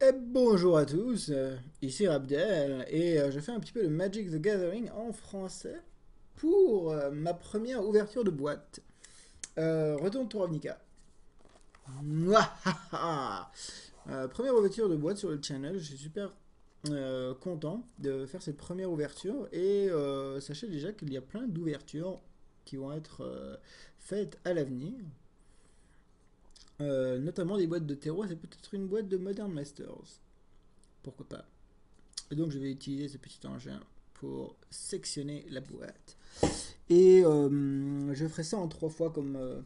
Et bonjour à tous, ici Rabdel, et je fais un petit peu de Magic the Gathering en français pour ma première ouverture de boîte. Retourne ton Ravnica. Mouahaha. Première ouverture de boîte sur le channel, je suis super content de faire cette première ouverture, et sachez déjà qu'il y a plein d'ouvertures qui vont être faites à l'avenir. Notamment des boîtes de terreau, c'est peut-être une boîte de Modern Masters. Pourquoi pas. Et donc je vais utiliser ce petit engin pour sectionner la boîte. Et je ferai ça en 3 fois comme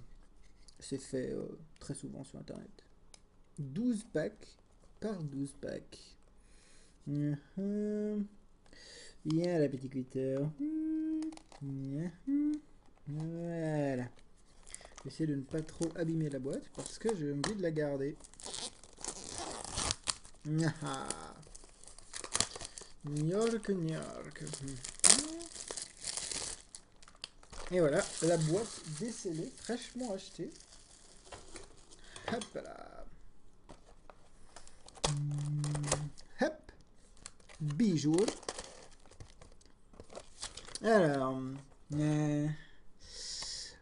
c'est fait très souvent sur internet. 12 packs par 12 packs. Bien la petite glitter. Voilà. J'essaie de ne pas trop abîmer la boîte parce que j'ai envie de la garder. York, York. Et voilà, la boîte décellée, fraîchement achetée. Hop là. Hop. Bijou. Alors, euh,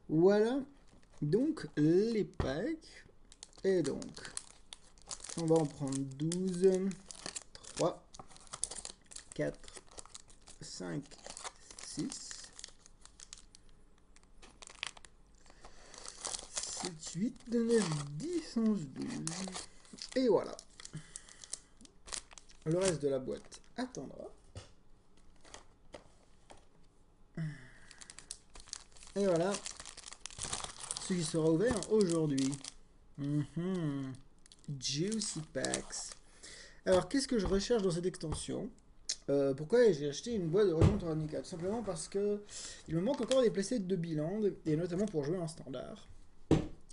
voilà donc les packs. Et donc, on va en prendre 12, 3, 4, 5, 6, 7, 8, 9, 10, 11, 12. Et voilà. Le reste de la boîte attendra. Et voilà ce qui sera ouvert aujourd'hui. Juicy Packs. Alors, qu'est-ce que je recherche dans cette extension? Pourquoi j'ai acheté une boîte de Retourne ton Ravnica? Tout simplement parce que il me manque encore des playsets de Biland, et notamment pour jouer en standard.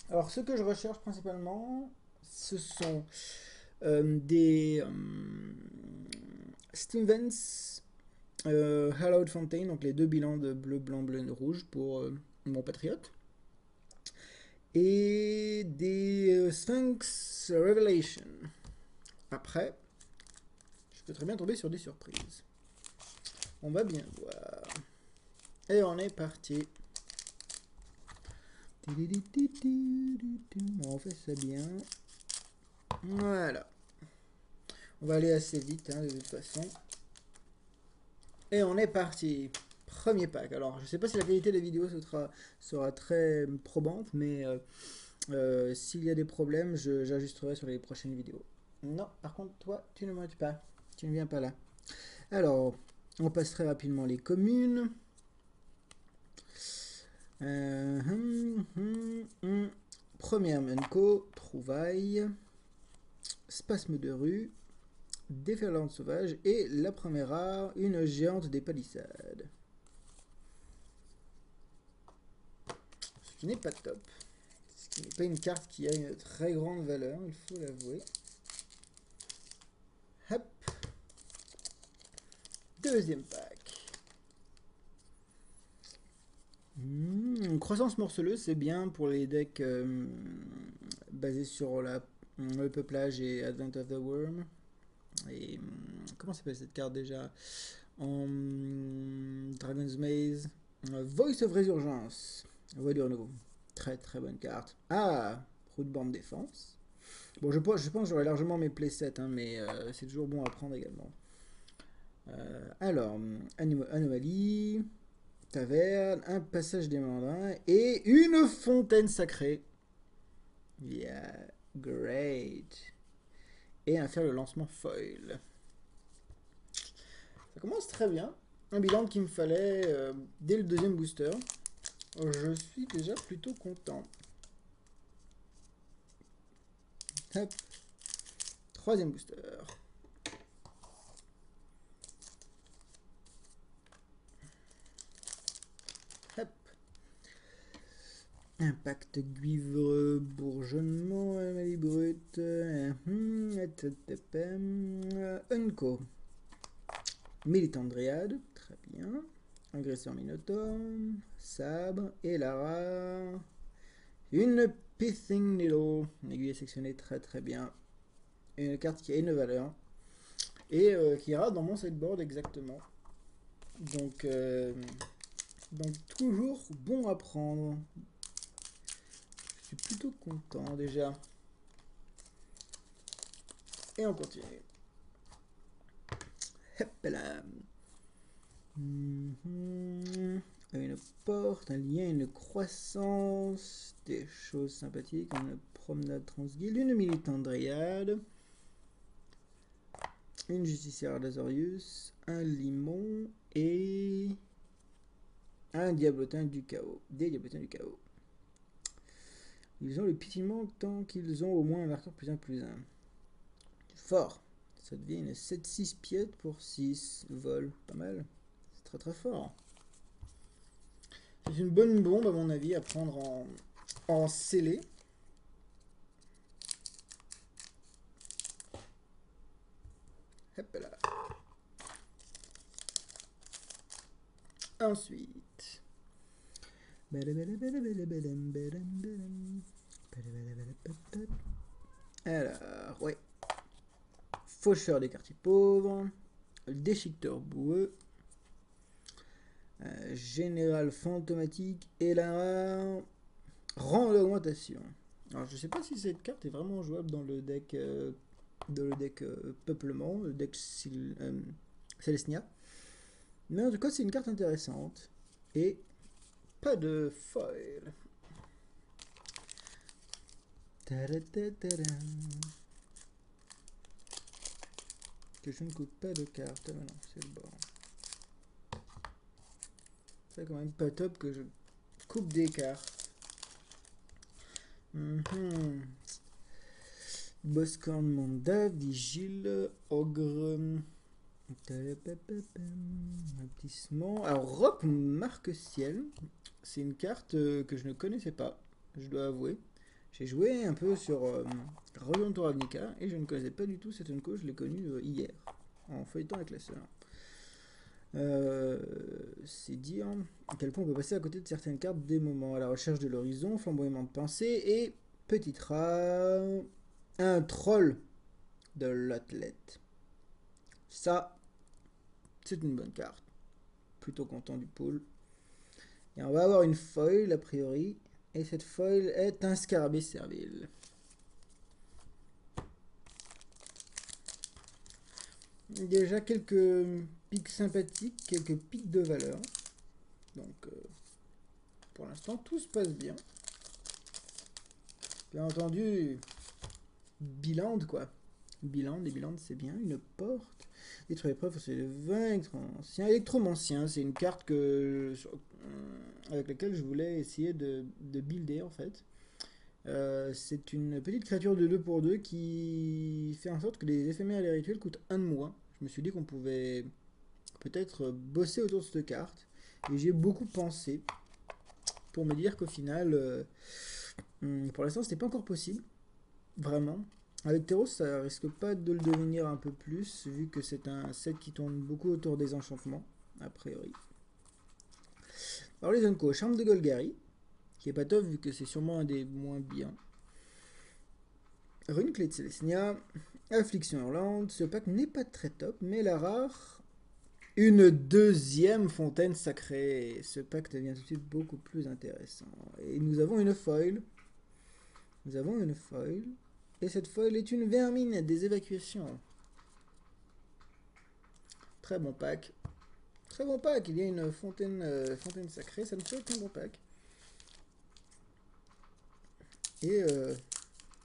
Alors, ce que je recherche principalement, ce sont des Stevens Hallowed Fountain, donc les deux bilans de bleu, blanc, bleu, rouge pour mon patriote. Et des Sphinx Revelation. Après, je peux très bien tomber sur des surprises. On va bien voir. Et on est parti. On fait ça bien. Voilà. On va aller assez vite de toute façon. Et on est parti. Premier pack. Alors, je sais pas si la qualité des vidéos sera très probante, mais s'il y a des problèmes, j'ajusterai sur les prochaines vidéos. Non, par contre, toi, tu ne m'aides pas. Tu ne viens pas là. Alors, on passe très rapidement les communes. Première Menko, Trouvaille, Spasme de rue, Déferlante sauvage et la première rare, une géante des palissades. Ce qui n'est pas top. Ce qui n'est pas une carte qui a une très grande valeur, il faut l'avouer. Hop. Deuxième pack. Croissance morceleuse, c'est bien pour les decks basés sur le peuplage et Advent of the Worm. Et comment s'appelle cette carte déjà? En Dragon's Maze. Voice of Résurgence. Voix du renouveau. Très très bonne carte. Ah, route bande défense. Bon, je pense que j'aurai largement mes playsets, mais c'est toujours bon à prendre également. Alors, anomalie, taverne, un passage des mandrins et une fontaine sacrée. Yeah, great. Et un faire le lancement foil. Ça commence très bien. Un bilan qu'il me fallait dès le deuxième booster. Je suis déjà plutôt content. Hop. Troisième booster. Hop. Impact cuivre, bourgeonnement, anomalie brute. Unco. Militant dryade, très bien. Agresseur minotaure, sabre, et Lara. Une pithing needle, une aiguille sectionnée très très bien. une carte qui a une valeur et qui ira dans mon sideboard exactement. Donc toujours bon à prendre. Je suis plutôt content déjà. Et on continue. Hop là. Une porte, un lien, une croissance, des choses sympathiques, une promenade transguilde, une militante dryade, une justicière d'Azorius, un limon et un diablotin du chaos. Des diablotins du chaos. Ils ont le pitillement tant qu'ils ont au moins un marqueur +1/+1. Fort. Ça devient une 7-6 piètes pour 6 vol. Pas mal. C'est très très fort. C'est une bonne bombe à mon avis à prendre en scellé. Hop là. Ensuite. Alors, ouais. Faucheur des quartiers pauvres. Déchiqueteur boueux. Général fantomatique. Et là, rang d'augmentation. Alors, je sais pas si cette carte est vraiment jouable dans le deck, peuplement, le deck Celestia. Mais en tout cas, c'est une carte intéressante. Et pas de foil. Que je ne coupe pas de carte. Ah non, c'est le bord. C'est quand même pas top que je coupe des cartes. Boscorn Manda, Vigile, Ogre. Avertissement. Alors, Rock Marc-Ciel, c'est une carte que je ne connaissais pas, je dois avouer. J'ai joué un peu sur Roland Ravnica et je ne connaissais pas du tout cette unco, je l'ai connue hier, en feuilletant la classeur. C'est dire à quel point on peut passer à côté de certaines cartes des moments. À la recherche de l'horizon, flamboiement de pensée et petit rat, un troll de l'athlète. Ça, c'est une bonne carte. Plutôt content du pool. Et on va avoir une foil a priori. Et cette foil est un scarabée servile. Déjà quelques pics sympathiques, quelques pics de valeur. Donc pour l'instant tout se passe bien. Bien entendu, Biland quoi. Biland, et Biland c'est bien. Une porte. Détruire l'épreuve, c'est le vaincre ancien. Électromancien, c'est une carte avec laquelle je voulais essayer de builder en fait. C'est une petite créature de 2 pour 2 qui fait en sorte que les éphémères et les rituels coûtent 1 de moins. Je me suis dit qu'on pouvait peut-être bosser autour de cette carte. Et j'ai beaucoup pensé pour me dire qu'au final, pour l'instant, c'était pas encore possible. Vraiment. Avec Theros, ça risque pas de le devenir un peu plus, vu que c'est un set qui tourne beaucoup autour des enchantements, a priori. Alors les Unco, Charme de Golgari, qui est pas top vu que c'est sûrement un des moins bien. Rune Clé de Celestia, Affliction Hurlante, ce pack n'est pas très top, mais la rare, une deuxième fontaine sacrée. Ce pack devient tout de suite beaucoup plus intéressant. Et nous avons une foil. Et cette foil est une vermine des évacuations. Très bon pack. Très bon pack. Il y a une fontaine sacrée. Ça me fait un bon pack. Et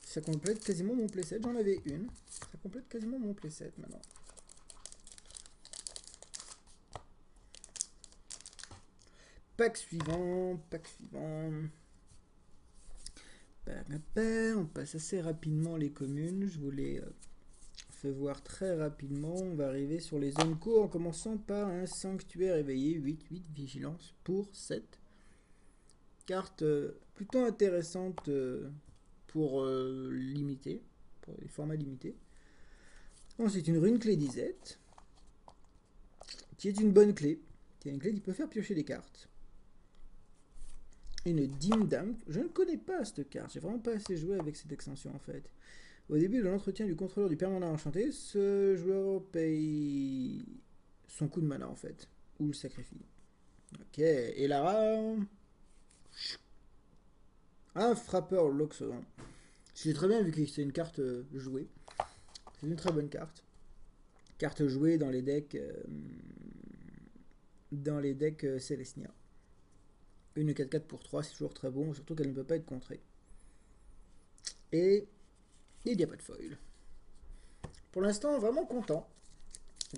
ça complète quasiment mon playset. J'en avais une. Ça complète quasiment mon playset maintenant. Pack suivant. On passe assez rapidement les communes. Je vous les fais voir très rapidement. On va arriver sur les zones co en commençant par un sanctuaire éveillé. 8 vigilance pour 7. Carte plutôt intéressante pour limiter, pour les formats limités. Ensuite, une rune clé d'Isette, qui est une bonne clé. Qui est une clé qui peut faire piocher des cartes. Une Dim Dam, je ne connais pas cette carte, j'ai vraiment pas assez joué avec cette extension en fait. Au début de l'entretien du contrôleur du permanent enchanté, ce joueur paye son coup de mana en fait. Ou le sacrifie. Ok, et Lara. Un frappeur Loxodon. C'est très bien vu que c'est une carte jouée. C'est une très bonne carte. Carte jouée dans les decks. Célestia. Une 4-4 pour 3, c'est toujours très bon, surtout qu'elle ne peut pas être contrée. Et il n'y a pas de foil. Pour l'instant, vraiment content.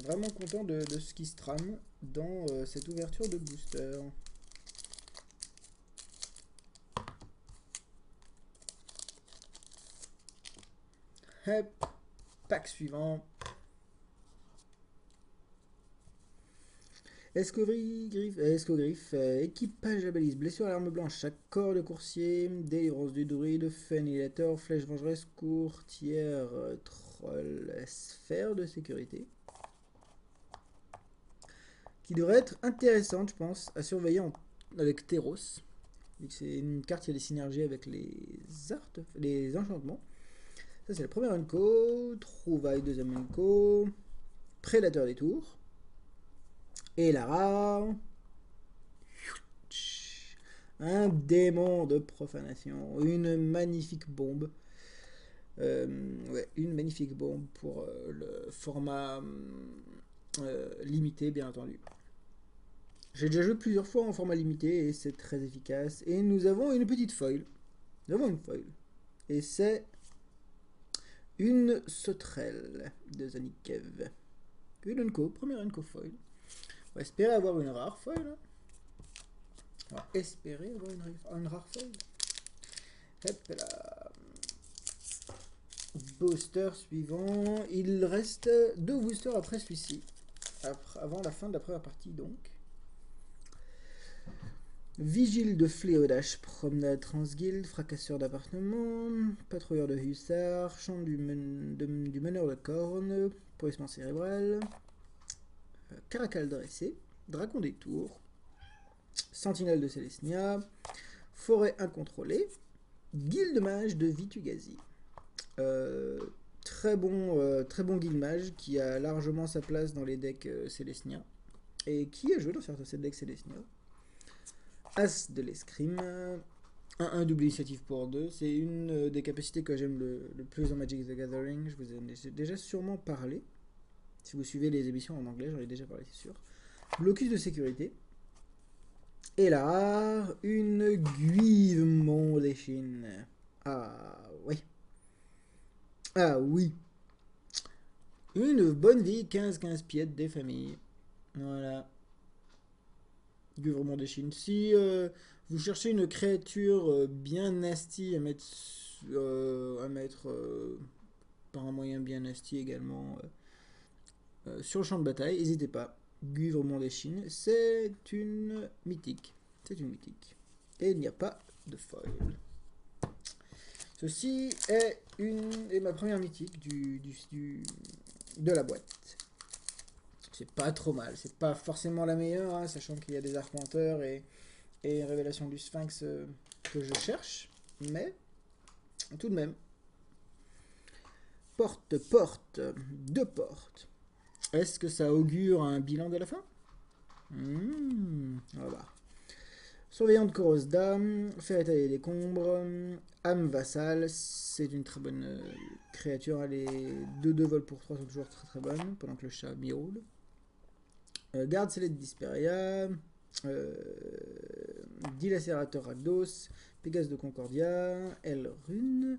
Vraiment content de ce qui se trame dans cette ouverture de booster. Hop, pack suivant. Escogriffe, équipage à balise, blessure à l'arme blanche, accord de coursier, délivrance du druide, fénilateur, flèche vengeresse, courtière, troll, sphère de sécurité. Qui devrait être intéressante, je pense, à surveiller avec Theros. C'est une carte qui a des synergies avec les enchantements. Ça, c'est le premier unco. Trouvaille, deuxième unco. Prédateur des tours. Et Lara. Un démon de profanation. Une magnifique bombe. Ouais, une magnifique bombe pour le format limité, bien entendu. J'ai déjà joué plusieurs fois en format limité et c'est très efficace. Et nous avons une petite foil. Nous avons une foil. Et c'est une sauterelle de Zanikev. Une unco, première unco foil. On va espérer avoir une rare foil. Hein. On va espérer avoir une rare foil. Hop là. Booster suivant. Il reste 2 boosters après celui-ci. Avant la fin de la première partie donc. Vigile de Fléodache, promenade transguild, fracasseur d'appartement, patrouilleur de hussards, chant du meneur de corne, pourrissement cérébral, caracal dressé, dragon des tours, sentinelle de Célestia, forêt incontrôlée, guilde mage de Vitugazi. Très bon guild mage qui a largement sa place dans les decks Célestia et qui a joué dans certains decks Célestia. As de l'escrime, un double initiative pour 2. C'est une des capacités que j'aime le plus dans Magic the Gathering. Je vous en ai déjà sûrement parlé. Si vous suivez les émissions en anglais, j'en ai déjà parlé, c'est sûr. Blocus de sécurité. Et là, une Guivemont des Chines. Ah oui. Ah oui. Une bonne vie, 15-15 pieds des familles. Voilà. Guivrement des Chines. Si vous cherchez une créature bien nasty à mettre par un moyen bien nasty également sur le champ de bataille, n'hésitez pas. Guivrement des Chines, c'est une mythique. C'est une mythique. Et il n'y a pas de foil. Ceci est ma première mythique de la boîte. C'est pas trop mal. C'est pas forcément la meilleure, hein, sachant qu'il y a des arpenteurs et révélation du Sphinx que je cherche. Mais tout de même. Porte, 2 portes. Est-ce que ça augure un bilan de la fin? Voilà. Surveillant de Corosda, faire étaler les décombres, âme vassale, c'est une très bonne créature. Les 2 vols pour 3 sont toujours très très bonnes, pendant que le chat miaule. Garde Céleste d'Hisperia, Dilacérateur Rakdos, Pégase de Concordia, Elrune,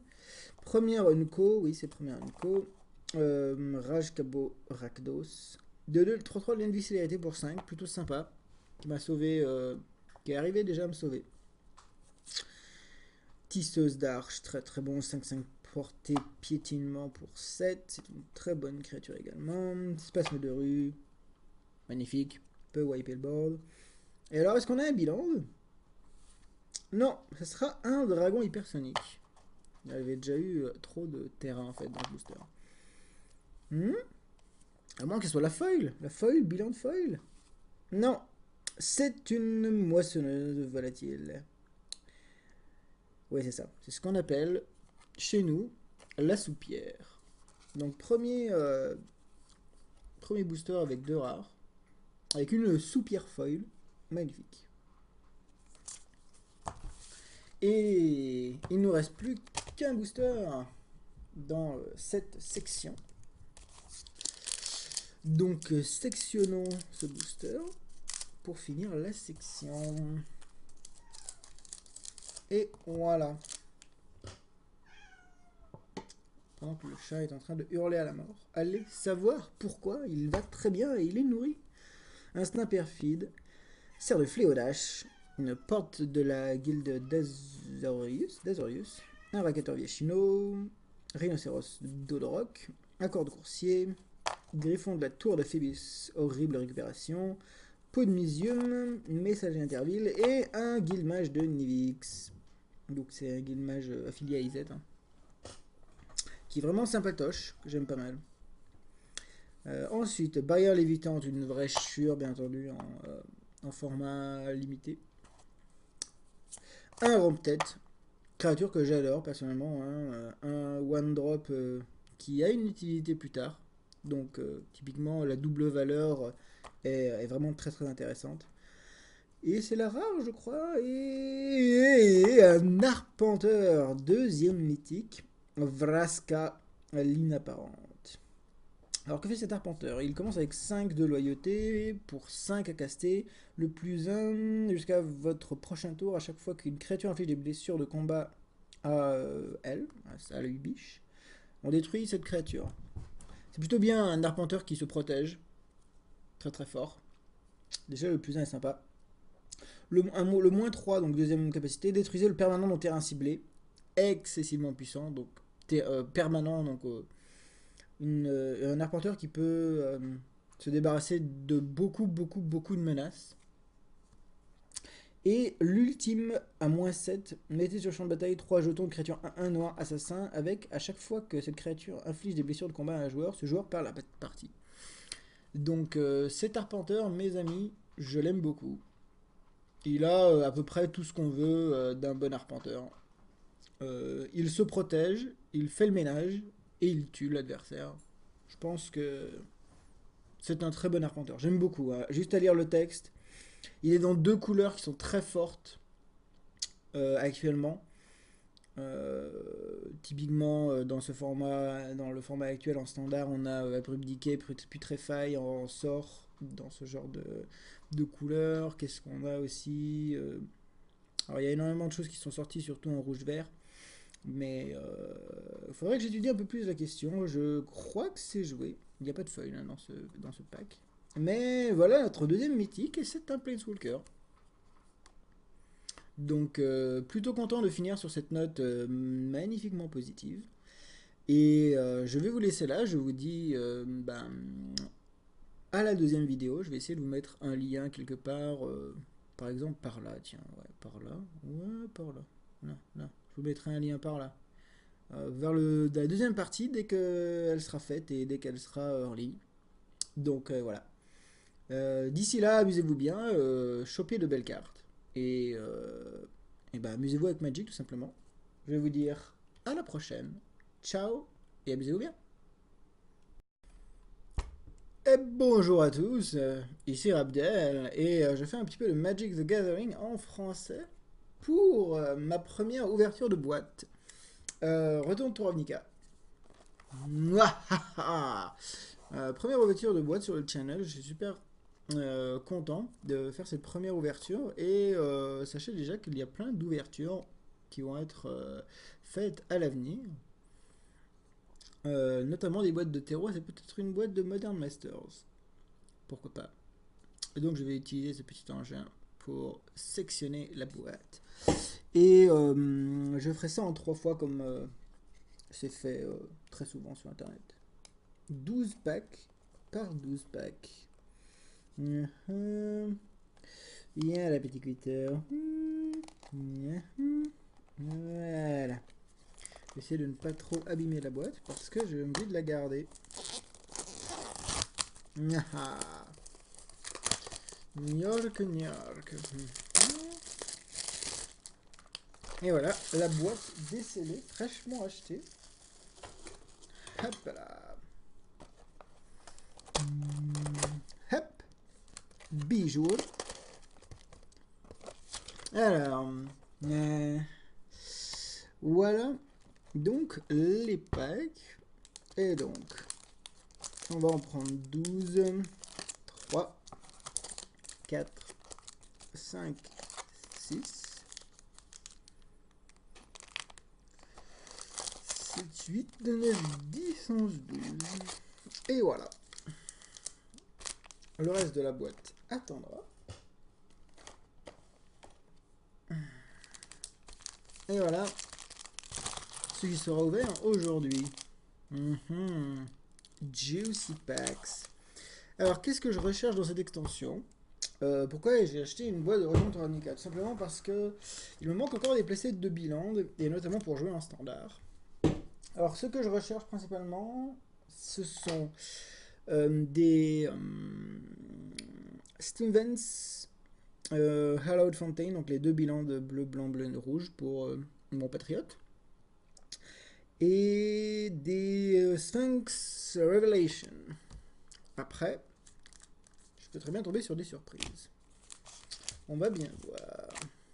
première Unco, oui c'est première Unco, Raj Cabo Rakdos, 2-2, 3-3 lien de vie célérité pour 5, plutôt sympa, qui m'a sauvé, qui est arrivé déjà à me sauver. Tisseuse d'Arche, très très bon, 5-5 portée piétinement pour 7, c'est une très bonne créature également. Spasme de rue, magnifique, peut wiper le board. Et alors, est-ce qu'on a un bilan? Non, ce sera un dragon hypersonique. Il y avait déjà eu trop de terrain en fait dans le booster. À moins qu'elle soit la foil. La foil, bilan de foil. Non, c'est une moissonneuse volatile. Oui, c'est ça. C'est ce qu'on appelle chez nous la soupière. Donc premier booster avec 2 rares. Avec une soupière foil. Magnifique. Et il ne nous reste plus qu'un booster dans cette section. Donc sectionnons ce booster pour finir la section. Et voilà. Pendant que le chat est en train de hurler à la mort. Allez savoir pourquoi, il va très bien et il est nourri. Instinct perfide, serre de fléaudache, une porte de la guilde d'Azorius, un raqueteur Viachino, rhinocéros d'Odorok, accord de coursier, griffon de la tour de Phébus, horrible récupération, peau de Misium, messager Interville et un guildmage de Nivix. Donc c'est un guildmage affilié à IZ. Hein, qui est vraiment sympatoche, que j'aime pas mal. Ensuite, barrière lévitante, une vraie chure, bien entendu, en format limité. Un rompe-tête, créature que j'adore personnellement, hein, un one-drop qui a une utilité plus tard. Donc, typiquement, la double valeur est vraiment très très intéressante. Et c'est la rare, je crois. Et un arpenteur, deuxième mythique, Vraska l'inapparente. Alors que fait cet arpenteur? Il commence avec 5 de loyauté pour 5 à caster, le plus 1 jusqu'à votre prochain tour. À chaque fois qu'une créature inflige des blessures de combat à elle, à la biche, on détruit cette créature. C'est plutôt bien un arpenteur qui se protège. Très très fort. Déjà le plus 1 est sympa. Le moins 3, donc deuxième capacité, détruisez le permanent dans terrain ciblé. Excessivement puissant, donc permanent, donc un arpenteur qui peut se débarrasser de beaucoup de menaces. Et l'ultime à moins 7, mettez sur le champ de bataille 3 jetons de créature 1-1 noir assassin avec à chaque fois que cette créature inflige des blessures de combat à un joueur, ce joueur perd la partie. Donc cet arpenteur, mes amis, je l'aime beaucoup. Il a à peu près tout ce qu'on veut d'un bon arpenteur. Il se protège, il fait le ménage et il tue l'adversaire. Je pense que c'est un très bon arpenteur. J'aime beaucoup. Hein. Juste à lire le texte. Il est dans 2 couleurs qui sont très fortes actuellement. Typiquement dans ce format, dans le format actuel en standard, on a Abrupt Decay, Putrefaille en sort dans ce genre de couleurs. Qu'est-ce qu'on a aussi alors il y a énormément de choses qui sont sorties, surtout en rouge-vert. Mais il faudrait que j'étudie un peu plus la question. Je crois que c'est joué. Il n'y a pas de feuille hein, dans ce pack. Mais voilà notre deuxième mythique et c'est un Planeswalker. Donc plutôt content de finir sur cette note magnifiquement positive. Et je vais vous laisser là. Je vous dis à la deuxième vidéo. Je vais essayer de vous mettre un lien quelque part. Par exemple par là. Tiens, ouais, par là. Ouais, par là. Là, là. Je vous mettrai un lien par là. Vers la deuxième partie dès qu'elle sera faite et dès qu'elle sera en ligne. Donc voilà. D'ici là, amusez-vous bien, chopez de belles cartes. Et ben, amusez-vous avec Magic tout simplement. Je vais vous dire à la prochaine. Ciao et amusez-vous bien. Et bonjour à tous, ici Rabdel et je fais un petit peu de Magic the Gathering en français pour ma première ouverture de boîte. Retourne to Ravnica. Première ouverture de boîte sur le channel, je suis super content de faire cette première ouverture et sachez déjà qu'il y a plein d'ouvertures qui vont être faites à l'avenir. Notamment des boîtes de terreau, c'est peut-être une boîte de Modern Masters. Pourquoi pas. Et donc je vais utiliser ce petit engin pour sectionner la boîte. Et je ferai ça en 3 fois comme c'est fait très souvent sur internet. 12 packs par 12 packs. Bien la petite cuitteur. Voilà. J'essaie de ne pas trop abîmer la boîte parce que j'ai envie de la garder. Nyork, nyork. Et voilà, la boîte décellée, fraîchement achetée. Hop là. Hop. Bijou. Alors, voilà donc les packs. Et donc, on va en prendre 12, 3, 4, 5, 6, 7, 8, 9, 10, 11, 12. Et voilà. Le reste de la boîte attendra. Et voilà ce qui sera ouvert aujourd'hui. Juicy Packs. Alors, qu'est-ce que je recherche dans cette extension? Pourquoi j'ai acheté une boîte de Resident Ravnica? Tout simplement parce que il me manque encore des playsets de Biland, et notamment pour jouer en standard. Alors, ce que je recherche principalement, ce sont des Stevens Hallowed Fountain, donc les deux bilans de bleu, blanc, bleu, rouge pour mon patriote. Et des Sphinx Revelation. Après, je peux très bien tomber sur des surprises. On va bien voir.